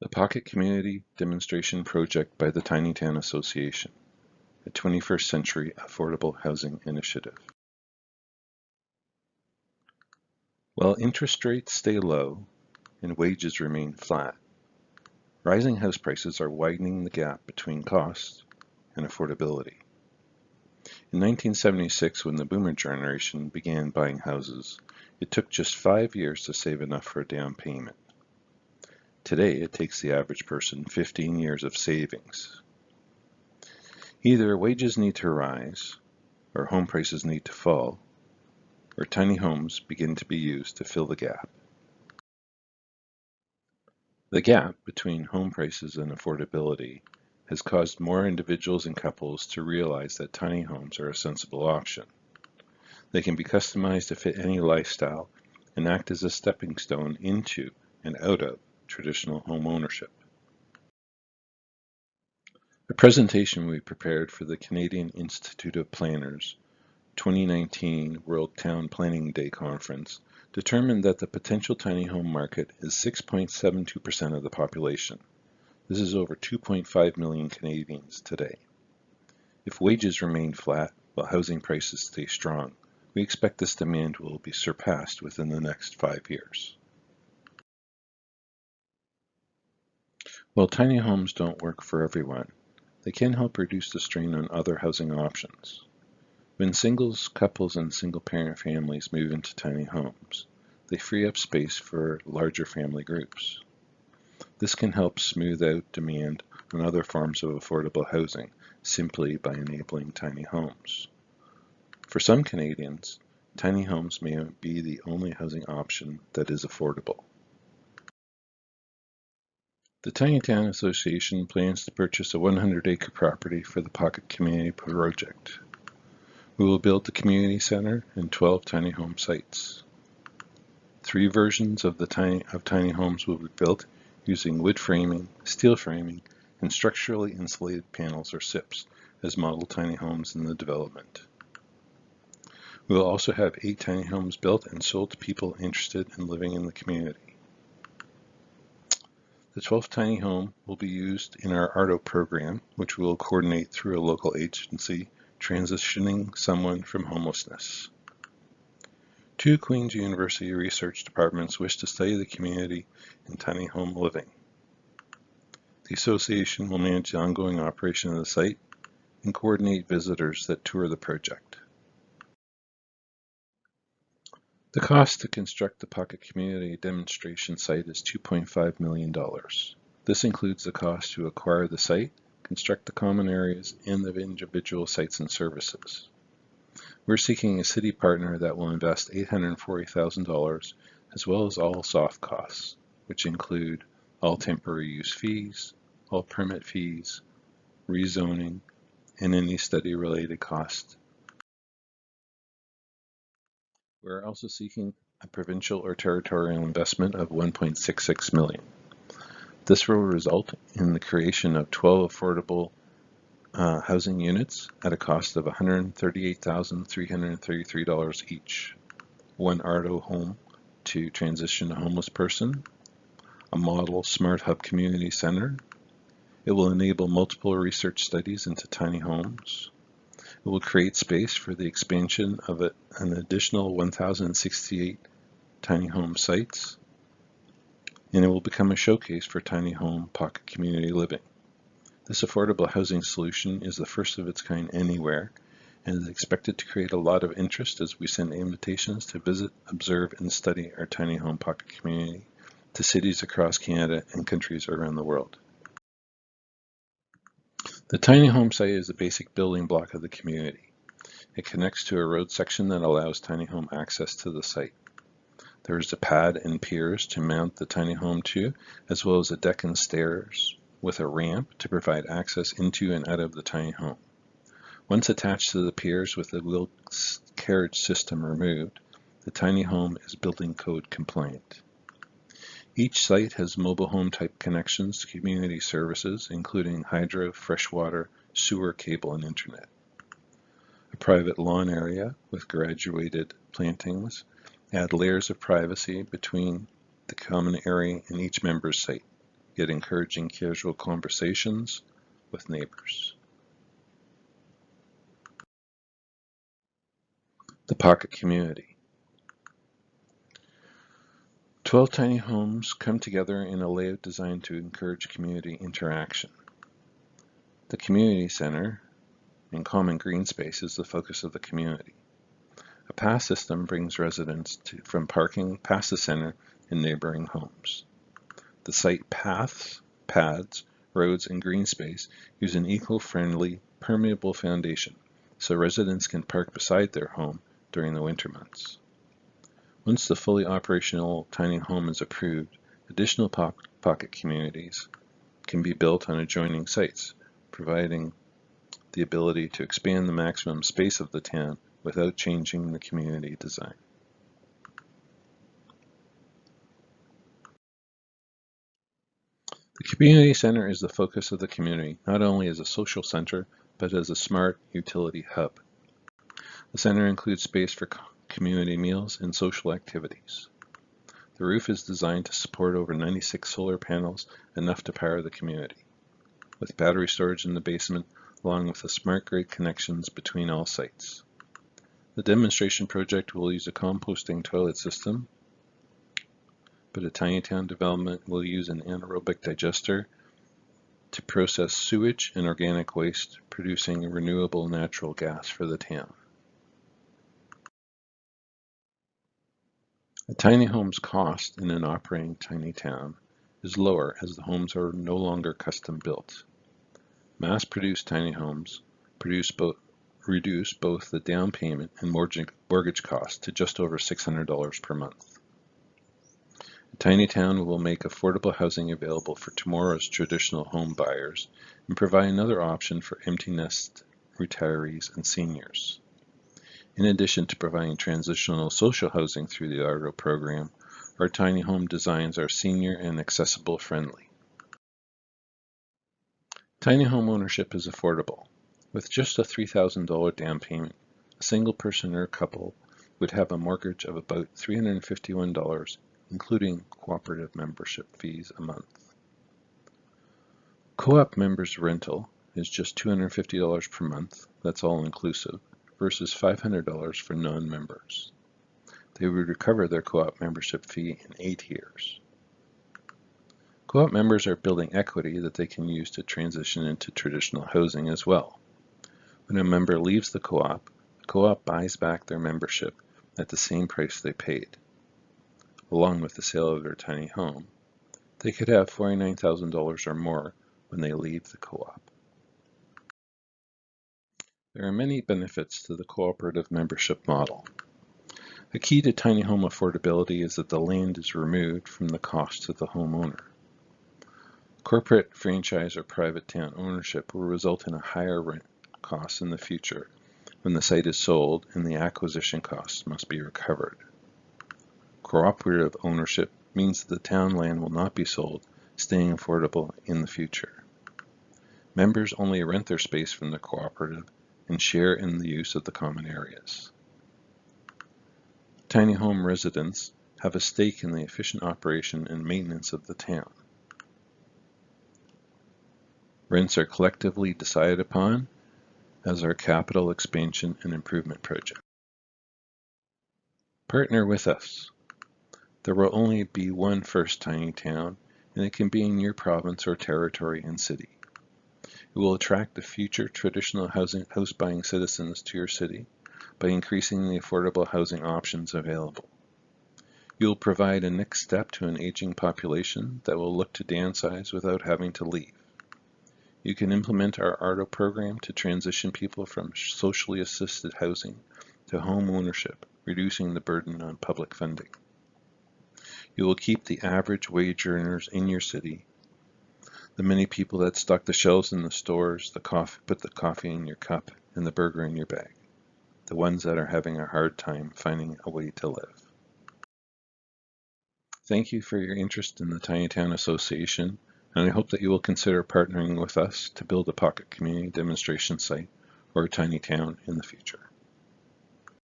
The Pocket Community Demonstration Project by the Tiny Town Association, a 21st Century Affordable Housing Initiative. While interest rates stay low and wages remain flat, rising house prices are widening the gap between cost and affordability. In 1976, when the boomer generation began buying houses, it took just 5 years to save enough for a down payment. Today, it takes the average person 15 years of savings. Either wages need to rise, or home prices need to fall, or tiny homes begin to be used to fill the gap. The gap between home prices and affordability has caused more individuals and couples to realize that tiny homes are a sensible option. They can be customized to fit any lifestyle and act as a stepping stone into and out of traditional home ownership. A presentation we prepared for the Canadian Institute of Planners 2019 World Town Planning Day Conference determined that the potential tiny home market is 6.72% of the population. This is over 2.5 million Canadians today. If wages remain flat while housing prices stay strong, we expect this demand will be surpassed within the next 5 years. While tiny homes don't work for everyone, they can help reduce the strain on other housing options. When singles, couples, and single-parent families move into tiny homes, they free up space for larger family groups. This can help smooth out demand on other forms of affordable housing simply by enabling tiny homes. For some Canadians, tiny homes may be the only housing option that is affordable. The Tiny Town Association plans to purchase a 100-acre property for the Pocket Community Project. We will build the community center and 12 tiny home sites. 3 versions of tiny homes will be built using wood framing, steel framing, and structurally insulated panels or SIPs as model tiny homes in the development. We will also have 8 tiny homes built and sold to people interested in living in the community. The 12th tiny home will be used in our ARTO program, which we will coordinate through a local agency transitioning someone from homelessness. 2 Queen's University research departments wish to study the community in tiny home living. The association will manage the ongoing operation of the site and coordinate visitors that tour the project. The cost to construct the Pocket Community Demonstration Site is $2.5 million. This includes the cost to acquire the site, construct the common areas, and the individual sites and services. We're seeking a city partner that will invest $840,000 as well as all soft costs, which include all temporary use fees, all permit fees, rezoning, and any study-related costs. We're also seeking a provincial or territorial investment of $1.66 million. This will result in the creation of 12 affordable housing units at a cost of $138,333 each. 1 ARTO home to transition a homeless person, a model smart hub community center. It will enable multiple research studies into tiny homes. It will create space for the expansion of an additional 1,068 tiny home sites, and it will become a showcase for tiny home pocket community living. This affordable housing solution is the first of its kind anywhere and is expected to create a lot of interest as we send invitations to visit, observe, and study our tiny home pocket community to cities across Canada and countries around the world. The tiny home site is the basic building block of the community. It connects to a road section that allows tiny home access to the site. There is a pad and piers to mount the tiny home to, as well as a deck and stairs with a ramp to provide access into and out of the tiny home. Once attached to the piers with the wheel carriage system removed, the tiny home is building code compliant. Each site has mobile home type connections to community services, including hydro, freshwater, sewer, cable, and internet. A private lawn area with graduated plantings add layers of privacy between the common area and each member's site. yet encouraging casual conversations with neighbors. The Pocket Community. 12 tiny homes come together in a layout designed to encourage community interaction. The community center and common green space is the focus of the community. A pass system brings residents from parking past the center and neighboring homes. The site paths, pads, roads, and green space use an eco-friendly, permeable foundation so residents can park beside their home during the winter months. Once the fully operational tiny home is approved, additional pocket communities can be built on adjoining sites, providing the ability to expand the maximum space of the town without changing the community design. The community center is the focus of the community, not only as a social center, but as a smart utility hub. The center includes space for community meals and social activities. The roof is designed to support over 96 solar panels, enough to power the community, with battery storage in the basement, along with the smart grid connections between all sites. The demonstration project will use a composting toilet system, but a tiny town development will use an anaerobic digester to process sewage and organic waste, producing renewable natural gas for the town. A tiny home's cost in an operating tiny town is lower as the homes are no longer custom built. Mass-produced tiny homes reduce both the down payment and mortgage cost to just over $600 per month. A tiny town will make affordable housing available for tomorrow's traditional home buyers and provide another option for empty nest retirees and seniors. In addition to providing transitional social housing through the ARDO program, our tiny home designs are senior and accessible friendly. Tiny home ownership is affordable. With just a $3,000 down payment, a single person or couple would have a mortgage of about $351, including cooperative membership fees a month. Co-op members' rental is just $250 per month, that's all inclusive, versus $500 for non-members. They would recover their co-op membership fee in 8 years. Co-op members are building equity that they can use to transition into traditional housing as well. When a member leaves the co-op buys back their membership at the same price they paid. Along with the sale of their tiny home, they could have $49,000 or more when they leave the co-op. There are many benefits to the cooperative membership model. A key to tiny home affordability is that the land is removed from the cost to the homeowner. Corporate, franchise, or private town ownership will result in a higher rent cost in the future when the site is sold and the acquisition costs must be recovered. Cooperative ownership means that the town land will not be sold, staying affordable in the future. Members only rent their space from the cooperative and share in the use of the common areas. Tiny home residents have a stake in the efficient operation and maintenance of the town. Rents are collectively decided upon as our capital expansion and improvement project. Partner with us. There will only be one first tiny town, and it can be in your province or territory and city. It will attract the future traditional house buying citizens to your city by increasing the affordable housing options available. You will provide a next step to an aging population that will look to downsize without having to leave. You can implement our ARDO program to transition people from socially assisted housing to home ownership, reducing the burden on public funding. You will keep the average wage earners in your city, the many people that stock the shelves in the stores, put the coffee in your cup and the burger in your bag, the ones that are having a hard time finding a way to live. Thank you for your interest in the Tiny Town Association, and I hope that you will consider partnering with us to build a pocket community demonstration site or a tiny town in the future.